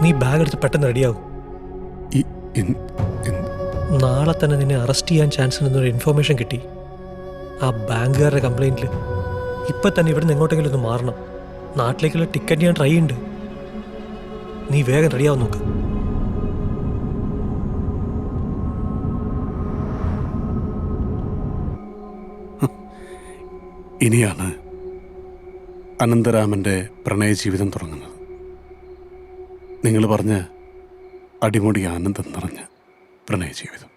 നീ ബാഗ് എടുത്ത് പെട്ടെന്ന് റെഡിയാവും. നാളെ തന്നെ നിന്നെ അറസ്റ്റ് ചെയ്യാൻ ചാൻസ് ഉണ്ടെന്നൊരു ഇൻഫർമേഷൻ കിട്ടി. ആ ബാങ്കുകാരുടെ കംപ്ലൈൻറ്റിൽ ഇപ്പം തന്നെ ഇവിടെ നിന്ന് എങ്ങോട്ടെങ്കിലും ഒന്ന് മാറണം. നാട്ടിലേക്കുള്ള ടിക്കറ്റ് ഞാൻ ട്രൈ ഉണ്ട്. നീ വേഗം റെഡിയാവും നോക്ക്. ഇനിയാണ് അനന്തരാമൻ്റെ പ്രണയ ജീവിതം തുടങ്ങുന്നത്. നിങ്ങൾ പറഞ്ഞ അടിമുടി ആനന്ദം നിറഞ്ഞ പ്രണയ ജീവിതം.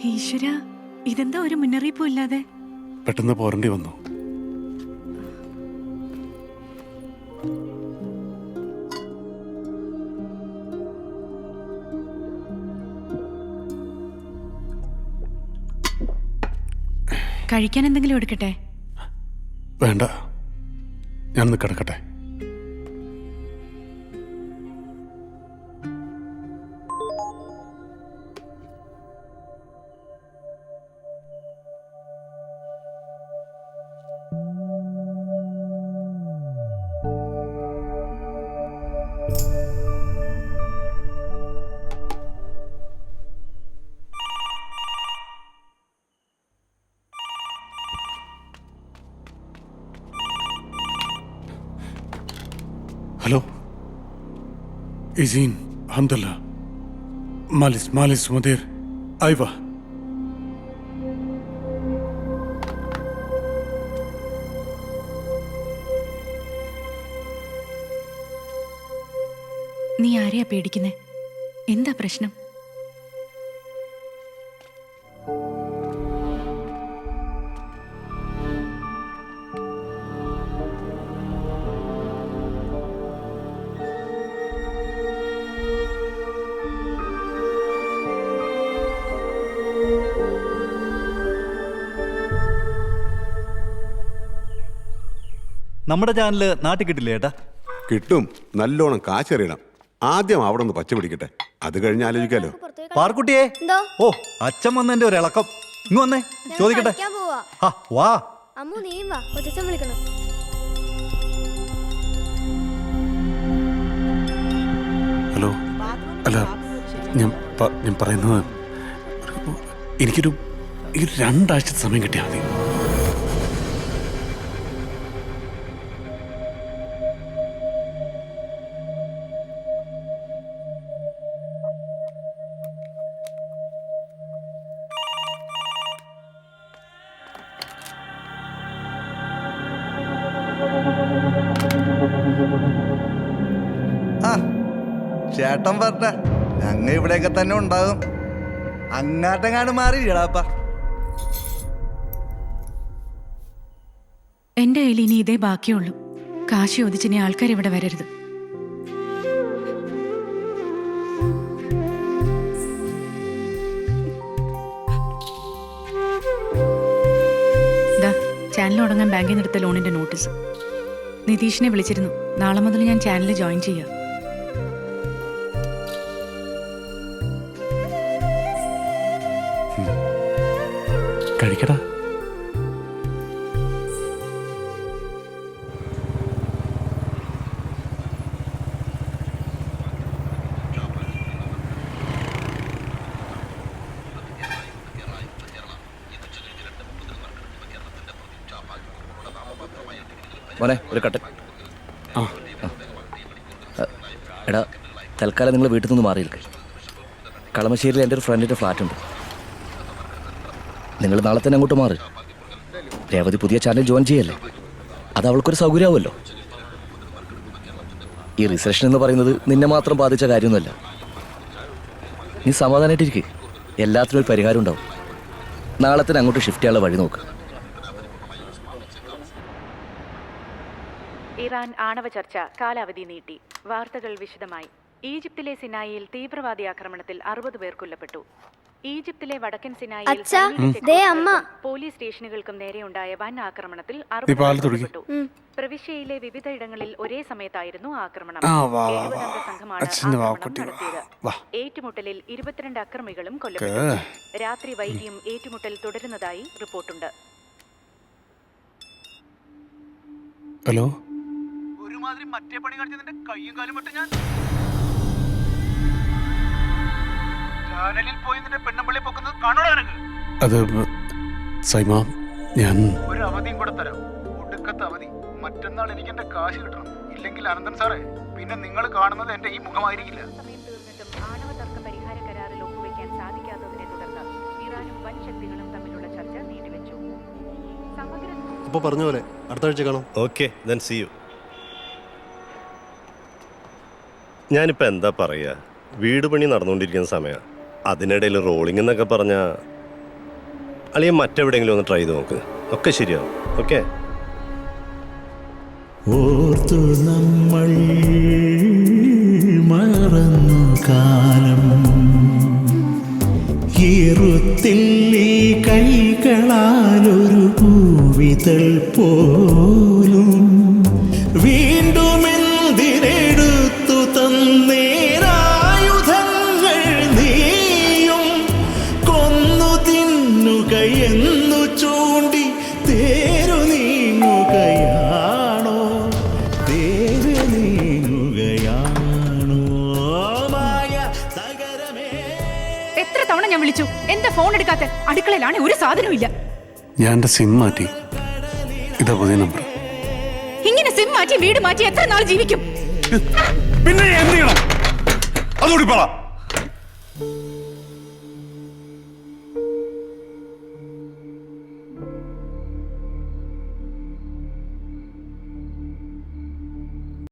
ഈശ്വര, ഇതെന്താ ഒരു മുന്നറിയിപ്പും ഇല്ലാതെ? പെട്ടെന്ന് പോരേണ്ടി വന്നു. കഴിക്കാൻ എന്തെങ്കിലും എടുക്കട്ടെ? വേണ്ട, ഞാനൊന്ന് കിടക്കട്ടെ. ഹലോ, ഇസീൻ, ഹംദല്ല, മാലിസ് മുദീർ, ഐവ. നീ ആരെയാ പേടിക്കുന്നേ? എന്താ പ്രശ്നം? നമ്മുടെ ചാനല് നാട്ടിൽ കിട്ടില്ലേ ഏട്ടാ? കിട്ടും, നല്ലോണം കാശറിയണം. ആദ്യം അവിടെ ഒന്ന് പച്ച പിടിക്കട്ടെ, അത് കഴിഞ്ഞ് ആലോചിക്കാലോ. പാർക്കുട്ടിയെ, ഓ അച്ഛൻ വന്നതിന്റെ ഒരു ഇളക്കം. ഇങ്ങ് വന്നേ, ചോദിക്കട്ടെ. വാ അമ്മു, നീയും വാ, കൊച്ചച്ഛൻ വിളിക്കണം. ഹലോ, അല്ല, ഞാൻ പറയുന്നത്, എനിക്കൊരു 2 ആഴ്ചത്തെ സമയം കിട്ടിയാൽ മതി. ചേട്ടൻ പറഞ്ഞ ഞങ്ങ ഇവിടെയൊക്കെ തന്നെ ഉണ്ടാകും. അങ്ങാട്ടെങ്ങാണ്ട് മാറിയിടാപ്പ. എന്റെ കയ്യിൽ ഇനി ഇതേ ബാക്കിയുള്ളൂ. കാശ് ചോദിച്ചിനി ആൾക്കാർ ഇവിടെ വരരുത്. ചാനൽ തുടങ്ങാൻ ബാങ്കിൽ നിന്ന് എടുത്ത ലോണിന്റെ നോട്ടീസ്. നിതീഷിനെ വിളിച്ചിരുന്നു. നാളെ മുതൽ ഞാൻ ചാനൽ ജോയിൻ ചെയ്യാം. കഴിക്കടാ. മോനെ, ഒരു കട്ടൻ. എടാ, തൽക്കാലം നിങ്ങൾ വീട്ടിൽ നിന്ന് മാറിയിരിക്കും. കളമശ്ശേരിയിൽ എൻ്റെ ഒരു ഫ്രണ്ടിൻ്റെ ഫ്ലാറ്റുണ്ട്. നിങ്ങൾ നാളെ തന്നെ അങ്ങോട്ട് മാറി. രേവതി പുതിയ ചാനൽ ജോയിൻ ചെയ്യല്ലേ, അത് അവൾക്കൊരു സൗകര്യമാവുമല്ലോ. ഈ റിസപ്ഷൻ എന്ന് പറയുന്നത് നിന്നെ മാത്രം ബാധിച്ച കാര്യമൊന്നുമല്ല. നീ സമാധാനമായിട്ടിരിക്കുക, എല്ലാത്തിനും ഒരു പരിഹാരം ഉണ്ടാവും. നാളെ തന്നെ അങ്ങോട്ട് ഷിഫ്റ്റ് ചെയ്യാനുള്ള വഴി നോക്ക്. ഇറാൻ ആണവ ചർച്ച കാലാവധി നീട്ടി. വാർത്തകൾ വിശദമായി. ഈജിപ്തിലെ സിനായിയിൽ തീവ്രവാദി ആക്രമണത്തിൽ 60 പേർ കൊല്ലപ്പെട്ടു. ഈജിപ്തിലെ വടക്കൻ സിനായിൽ അച്ഛാ, സൈനിക ദേ അമ്മ. പോലീസ് സ്റ്റേഷനുകൾക്കും നേരെയുണ്ടായ വൻ ആക്രമണത്തിൽ നീ പാല് തുടങ്ങി. പ്രവിശ്യയിലെ വിവിധയിടങ്ങളിൽ ഒരേ സമയത്തായിരുന്നു ആക്രമണം. ആ, വാ, 70 അംഗ സംഘമാണ് അച്ഛൻ്റെ ആക്രമണം വാക്കുട്ടി, വാ, നടത്തിയത്. വാ. ഏറ്റുമുട്ടലിൽ 22 അക്രമികളും കൊല്ലപ്പെട്ടു. രാത്രി വൈകിയും ഏറ്റുമുട്ടൽ തുടരുന്നതായി റിപ്പോർട്ടുണ്ട്. ഹലോ ഒരുമാതിരി മറ്റേ പണി കാണിച്ച നിന്റെ കയ്യും കാലും വിട്ട് ഞാൻ ചാനലിൽ പോയി നിന്റെ പെണ്ണമ്പള്ളി പൊക്കുന്നത് കാണോടാ നിനക്ക്? അത് സൈമ, ഞാൻ ഒരു അവധിയും കൂടെ തരാം, ഒടുക്കത്തെ അവധി. മറ്റന്നാൾ എനിക്ക് എന്റെ കാശ് കിട്ടണം. ഇല്ലെങ്കിൽ അനന്തൻ സാറേ, പിന്നെ നിങ്ങൾ കാണുന്നത് എന്റെ ഈ മുഖമായിരിക്കില്ല. സമയം തീർന്നിട്ടും ആണവ തർക്ക പരിഹാര കരാറിൽ ഒപ്പുവെക്കാൻ സാധിക്കാത്തതിനെ തുടർന്ന് ഇറാനും വൻ ശക്തികളും തമ്മിലുള്ള ചർച്ച നീട്ടിവെച്ചു. സമഗ്ര അപ്പോൾ പറഞ്ഞ പോലെ അടുത്ത ആഴ്ച കാണാം. Okay then see you. ഞാനിപ്പോൾ എന്താ പറയുക, വീട് പണി നടന്നുകൊണ്ടിരിക്കുന്ന സമയമാണ്. അതിനിടയിൽ റോളിംഗ് എന്നൊക്കെ പറഞ്ഞാൽ അല്ലെങ്കിൽ മറ്റെവിടെയെങ്കിലും ഒന്ന് ട്രൈ ചെയ്ത് നോക്ക്, ഒക്കെ ശരിയാവും. ഓക്കെ. ഓർത്തു നമ്മൾ മറന്നു കാലം, ഈറുത്തില്ലി കൈകളാലൊരു പൂവിതൾ പോലും വീണ്ടും എന്തിനെടുത്തു തന്നേരായുധങ്ങൾ നീയും കൊന്നു തിന്നുകയെന്നു ചൂണ്ടി തേരു നീങ്ങുകയാണോ, തേരു നീങ്ങുകയാണോ മായ തകരമേ. എത്ര തവണ ഞാൻ വിളിച്ചു, എന്താ ഫോൺ എടുക്കാത്ത? അടുക്കളയിലാണ്, ഒരു സാധനവും ഇല്ല. ഞാൻ എൻ്റെ സിം മാറ്റി, ഇതാ പുതിയ നമ്പർ. ഇങ്ങനെ സിം മാറ്റി വീട് മാറ്റി എത്ര നാൾ ജീവിക്കും? പിന്നെ എന്ത് ചെയ്യണം അതുകൂടി പറ.